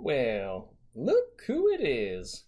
Well, look who it is.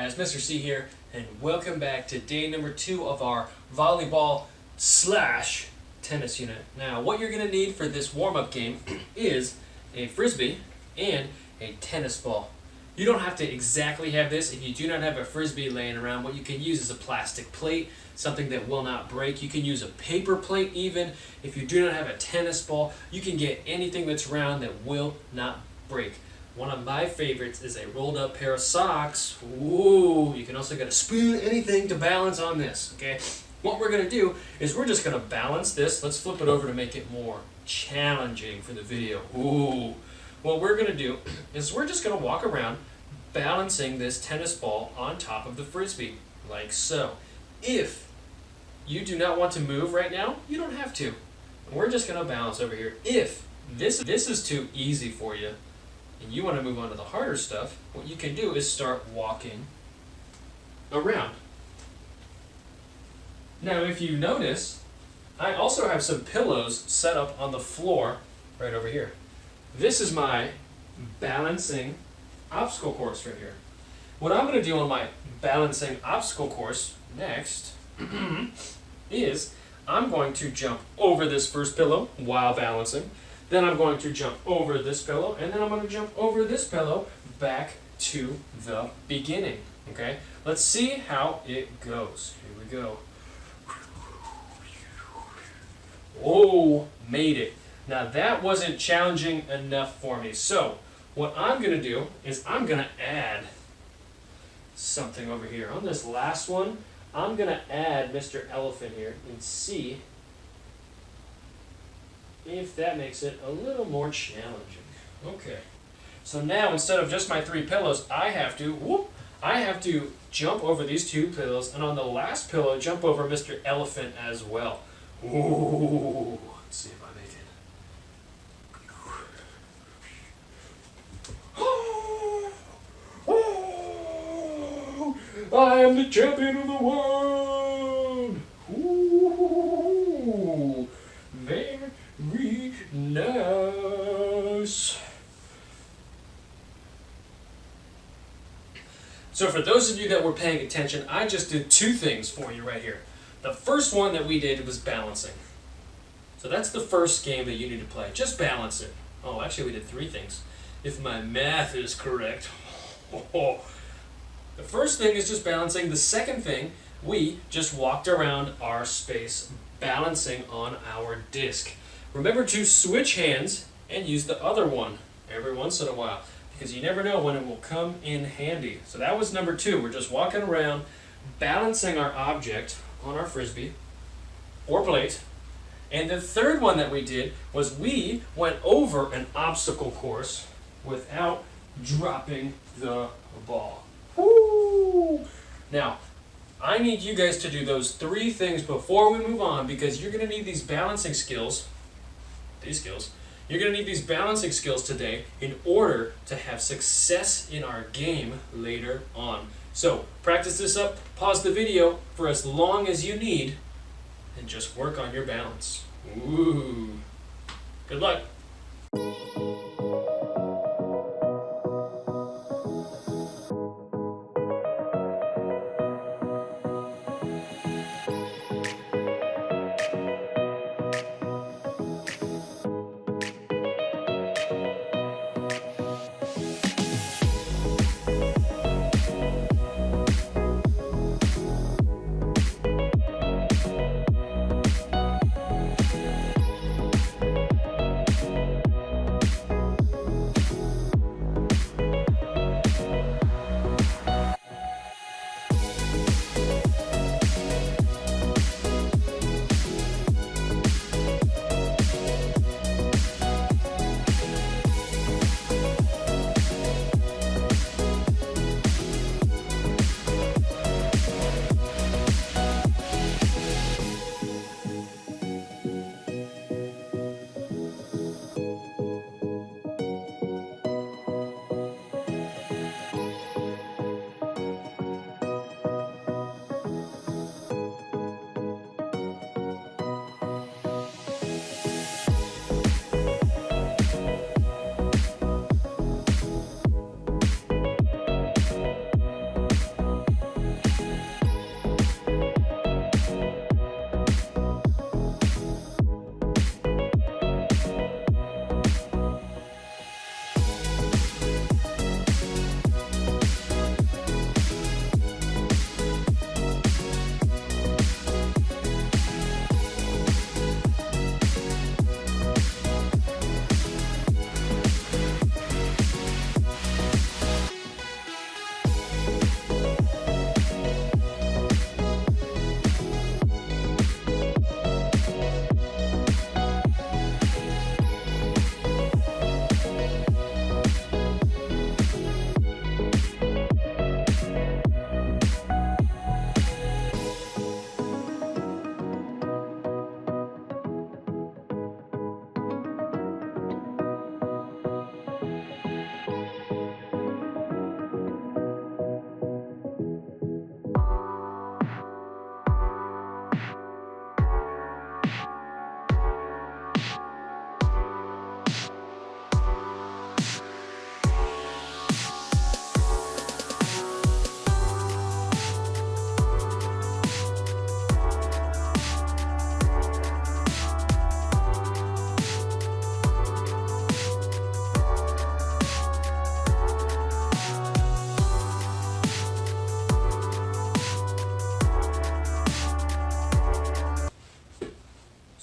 guys, Mr. C here, and welcome back to day number 2 of our volleyball / tennis unit. Now, what you're going to need for this warm-up game is a frisbee and a tennis ball. You don't have to exactly have this. If you do not have a frisbee laying around, what you can use is a plastic plate, something that will not break. You can use a paper plate even. If you do not have a tennis ball, you can get anything that's round that will not break. One of my favorites is a rolled up pair of socks. Ooh, you can also get a spoon, anything to balance on this, okay? What we're gonna do is we're just gonna balance this. Let's flip it over to make it more challenging for the video. Ooh. What we're gonna do is we're just gonna walk around balancing this tennis ball on top of the frisbee, like so. If you do not want to move right now, you don't have to. We're just gonna balance over here. If this is too easy for you, and you want to move on to the harder stuff, what you can do is start walking around. Now, if you notice, I also have some pillows set up on the floor right over here. This is my balancing obstacle course right here. What I'm going to do on my balancing obstacle course next is I'm going to jump over this first pillow while balancing. Then I'm going to jump over this pillow, and then I'm going to jump over this pillow back to the beginning, okay? Let's see how it goes. Here we go. Oh, made it. Now that wasn't challenging enough for me. So what I'm going to do is I'm going to add something over here. On this last one, I'm going to add Mr. Elephant here and see if that makes it a little more challenging. Okay. So now instead of just my 3 pillows, I have to jump over these 2 pillows, and on the last pillow, jump over Mr. Elephant as well. Ooh. Let's see if I make it. I am the champion of the world! Ooh. Very nice. So for those of you that were paying attention, I just did 2 things for you right here. The first one that we did was balancing. So that's the first game that you need to play. Just balance it. Oh, actually we did 3 things, if my math is correct. The first thing is just balancing. The second thing, we just walked around our space balancing on our disc. Remember to switch hands and use the other one every once in a while, because you never know when it will come in handy. So that was number 2. We're just walking around balancing our object on our frisbee or plate. And the third one that we did was we went over an obstacle course without dropping the ball. Woo! Now, I need you guys to do those 3 things before we move on, because you're going to need these balancing skills. You're going to need these balancing skills today in order to have success in our game later on. So, practice this up, pause the video for as long as you need, and just work on your balance. Ooh. Good luck.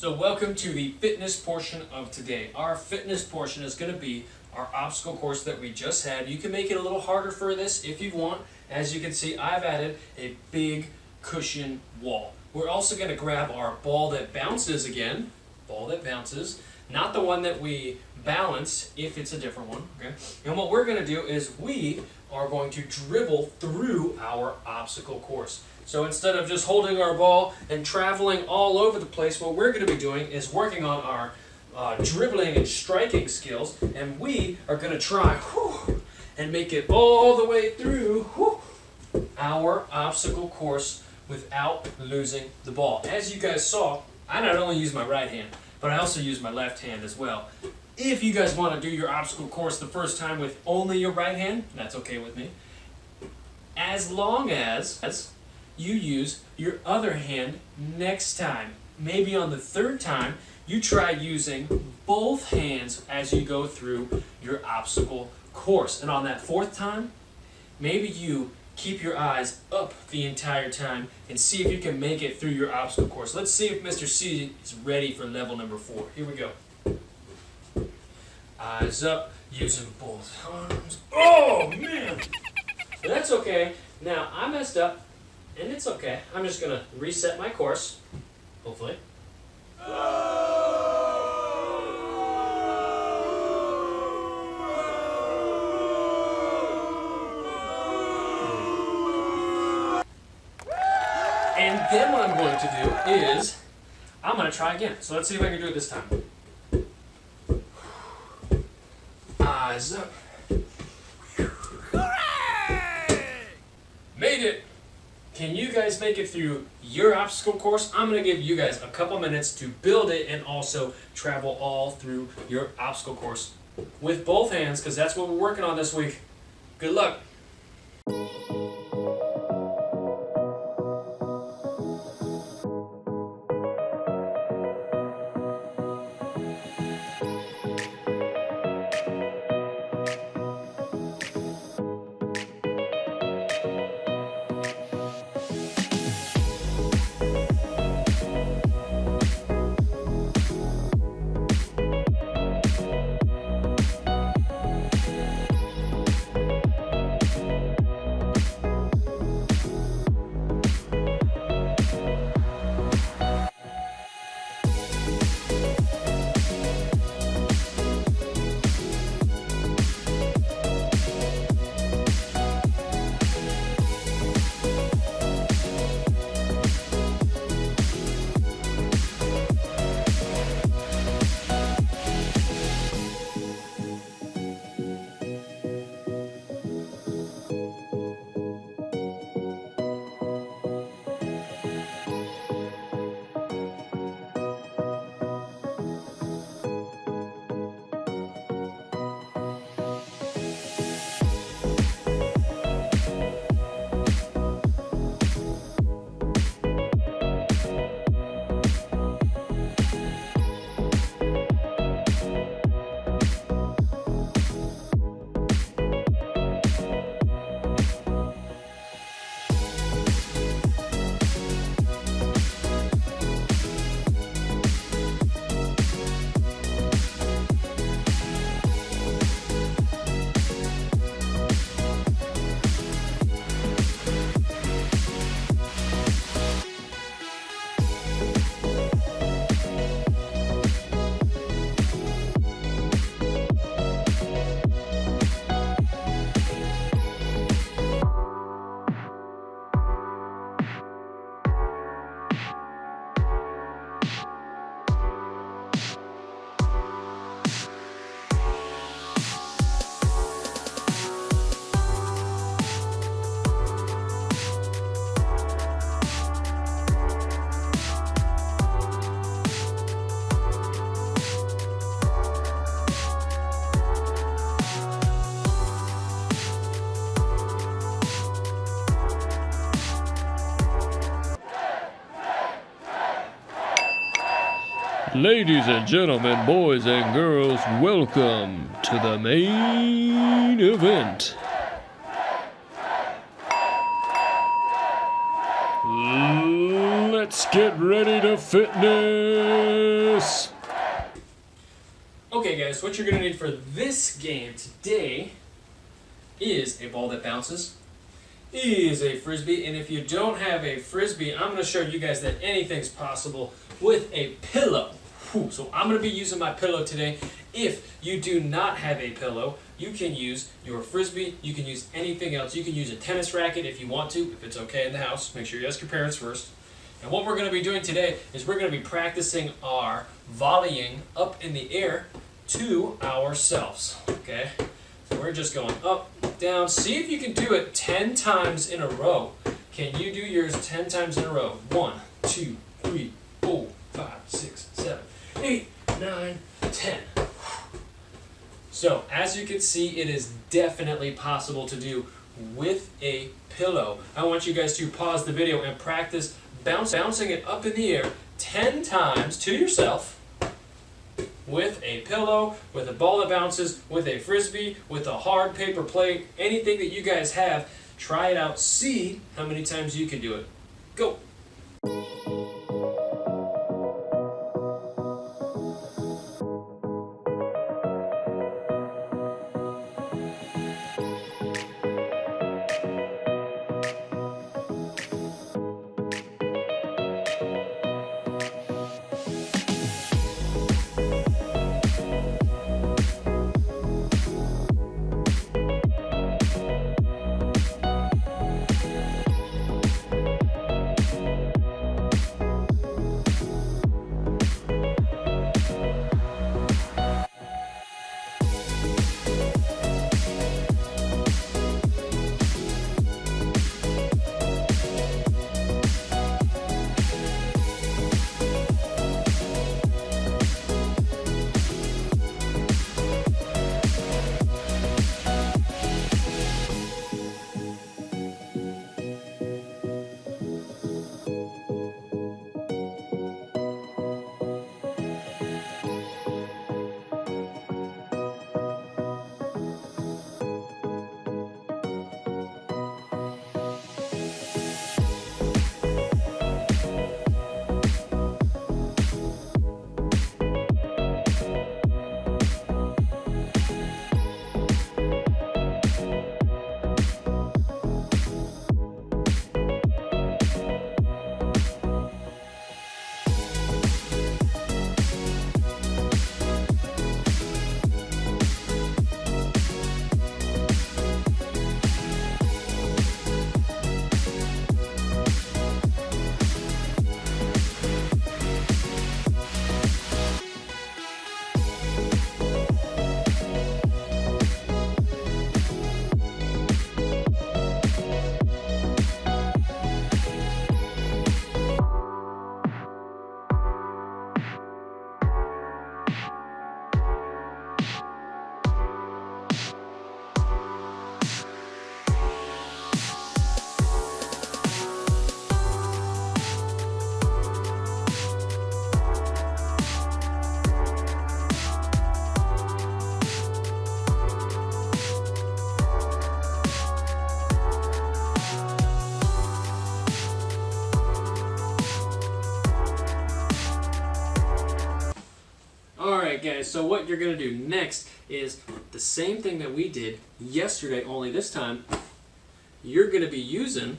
So welcome to the fitness portion of today. Our fitness portion is going to be our obstacle course that we just had. You can make it a little harder for this if you want. As you can see, I've added a big cushion wall. We're also going to grab our ball that bounces again. Ball that bounces. Not the one that we balance if it's a different one. Okay. And what we're going to do is we are going to dribble through our obstacle course. So instead of just holding our ball and traveling all over the place, what we're going to be doing is working on our dribbling and striking skills, and we are going to try and make it all the way through our obstacle course without losing the ball. As you guys saw, I not only use my right hand, but I also use my left hand as well. If you guys want to do your obstacle course the first time with only your right hand, that's okay with me. As long as you use your other hand next time. Maybe on the third time, you try using both hands as you go through your obstacle course. And on that fourth time, maybe you keep your eyes up the entire time and see if you can make it through your obstacle course. Let's see if Mr. C is ready for level number 4. Here we go. Eyes up, using both arms. Oh, man! That's okay. Now, I messed up. And it's okay. I'm just going to reset my course, hopefully. And then what I'm going to do is, I'm going to try again. So let's see if I can do it this time. Eyes up. Made it! Can you guys make it through your obstacle course? I'm going to give you guys a couple minutes to build it and also travel all through your obstacle course with both hands, because that's what we're working on this week. Good luck. Ladies and gentlemen, boys and girls, welcome to the main event. Let's Let's get ready to fitness. Okay guys, what you're going to need for this game today is a ball that bounces, is a frisbee, and if you don't have a frisbee, I'm going to show you guys that anything's possible with a pillow. So I'm going to be using my pillow today. If you do not have a pillow, you can use your frisbee, you can use anything else. You can use a tennis racket if you want to, if it's okay in the house. Make sure you ask your parents first. And what we're going to be doing today is we're going to be practicing our volleying up in the air to ourselves, okay? So we're just going up, down. See if you can do it 10 times in a row. Can you do yours 10 times in a row? 1, 2, 3, 4, 5, 6, 7, 8, 9, 10. So, as you can see, it is definitely possible to do with a pillow. I want you guys to pause the video and practice bouncing it up in the air 10 times to yourself with a pillow, with a ball that bounces, with a frisbee, with a hard paper plate, anything that you guys have. Try it out, see how many times you can do it. Go! Alright guys, so what you're going to do next is the same thing that we did yesterday, only this time you're going to be using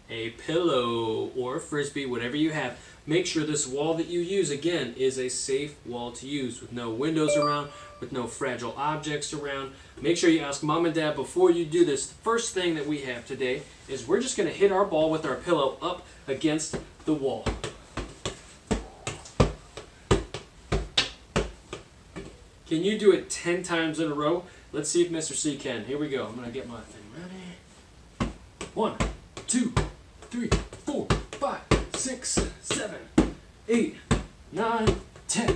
a pillow or a frisbee, whatever you have. Make sure this wall that you use, again, is a safe wall to use with no windows around, with no fragile objects around. Make sure you ask mom and dad before you do this. The first thing that we have today is we're just going to hit our ball with our pillow up against the wall. Can you do it 10 times in a row? Let's see if Mr. C can. Here we go. I'm going to get my thing ready. 1, 2, 3, 4, 5, 6, 7, 8, 9, 10.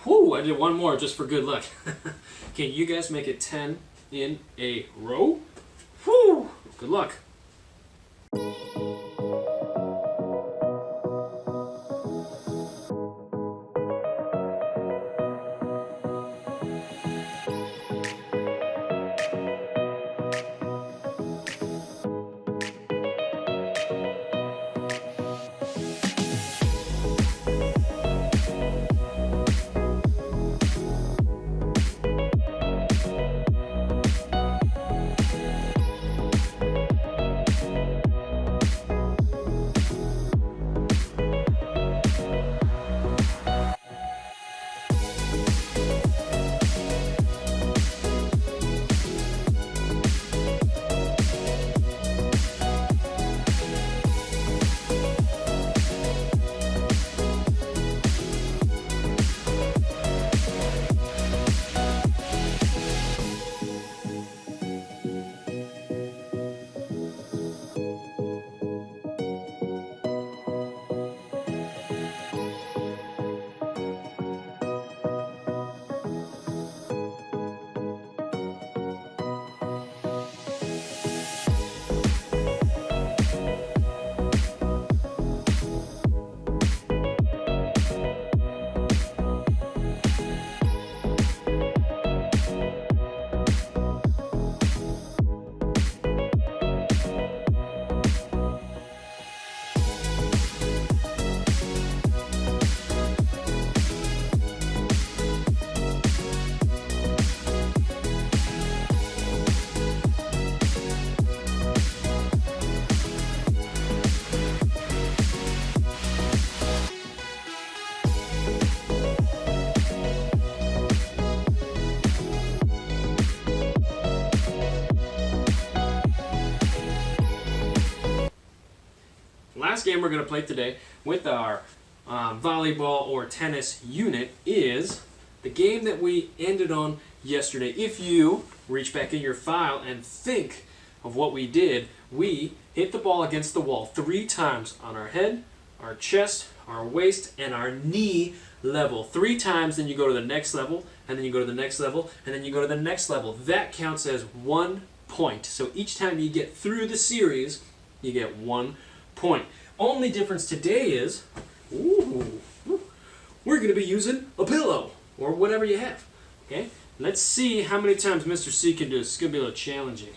Whoo, I did one more just for good luck. Can you guys make it 10 in a row? Whoo, good luck. Last game we're going to play today with our volleyball or tennis unit is the game that we ended on yesterday. If you reach back in your file and think of what we did, we hit the ball against the wall 3 times on our head, our chest, our waist, and our knee level. 3 times, then you go to the next level, and then you go to the next level, and then you go to the next level. That counts as 1 point. So each time you get through the series, you get 1 point. Only difference today is, we're going to be using a pillow, or whatever you have. Okay? Let's see how many times Mr. C can do this. It's going to be a little challenging.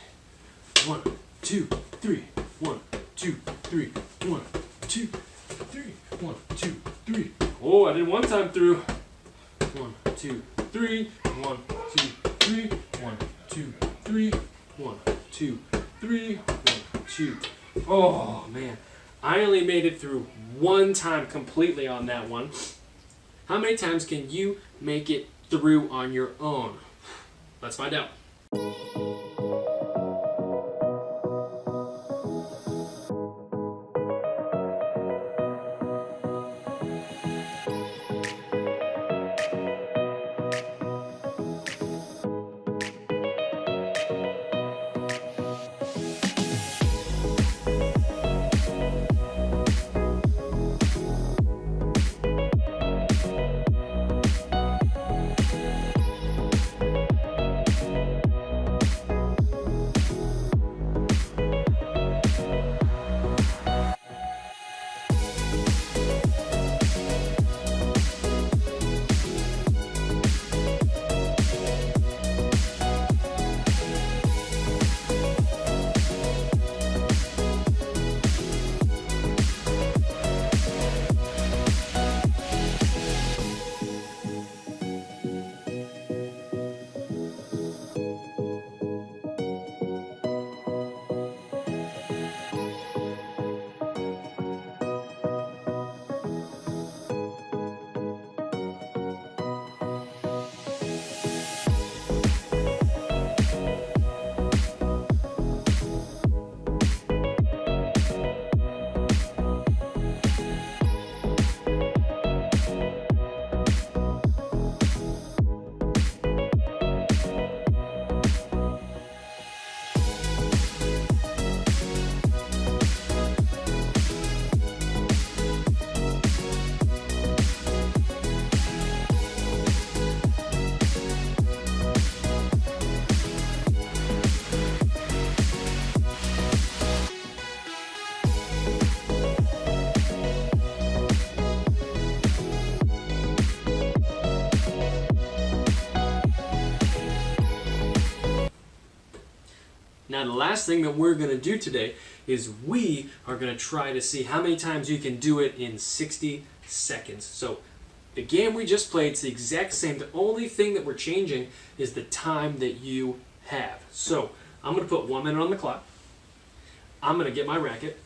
1, 2, 3. 1, 2, 3. 1, 2, 3. 1, 2, 3. Oh, I did 1 time through. 1, 2, 3. 1, 2, 3. 1, 2, 3. 1, 2, 3. 1, 2. Oh, man. I only made it through 1 time completely on that one. How many times can you make it through on your own? Let's find out. Now the last thing that we're going to do today is we are going to try to see how many times you can do it in 60 seconds. So the game we just played is the exact same. The only thing that we're changing is the time that you have. So I'm going to put 1 minute on the clock. I'm going to get my racket.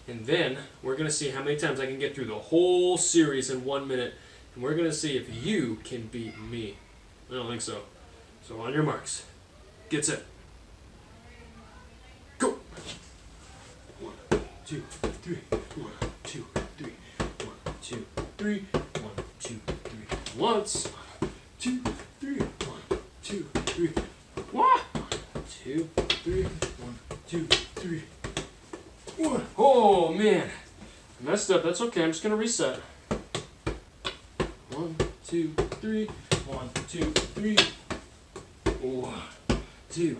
And then we're going to see how many times I can get through the whole series in 1 minute. And we're going to see if you can beat me. I don't think so. So on your marks. Get set. Go! 1, 2, 3. 1, 2, 3. 1, 2, 3. 1, 2, 3. Once. 2, 3. 1, 2, 3. 1, 2, 3. 1, 2, 3. 1. Oh man, I messed up. That's okay. I'm just gonna reset. 1, 2, 3. 1, 2, 3. 1, 2,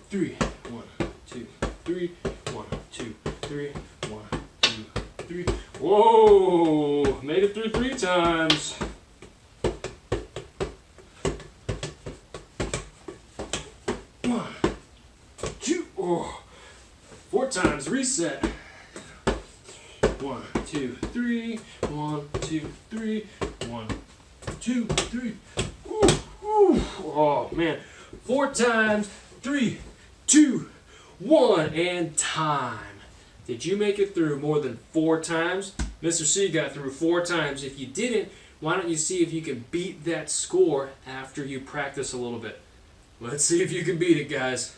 3. 1, 2, 3. 1, 2, 3. 1, 2, 3. Whoa! Made it through 3 times. One, 2, 4 times. Reset. 1, 2, 3. 1, 2, 3. 1, 2, 3. Ooh, ooh. Oh man. 4 times. 3, 2, 1, and time. Did you make it through more than 4 times? Mr. C got through 4 times. If you didn't, why don't you see if you can beat that score after you practice a little bit? Let's see if you can beat it, guys.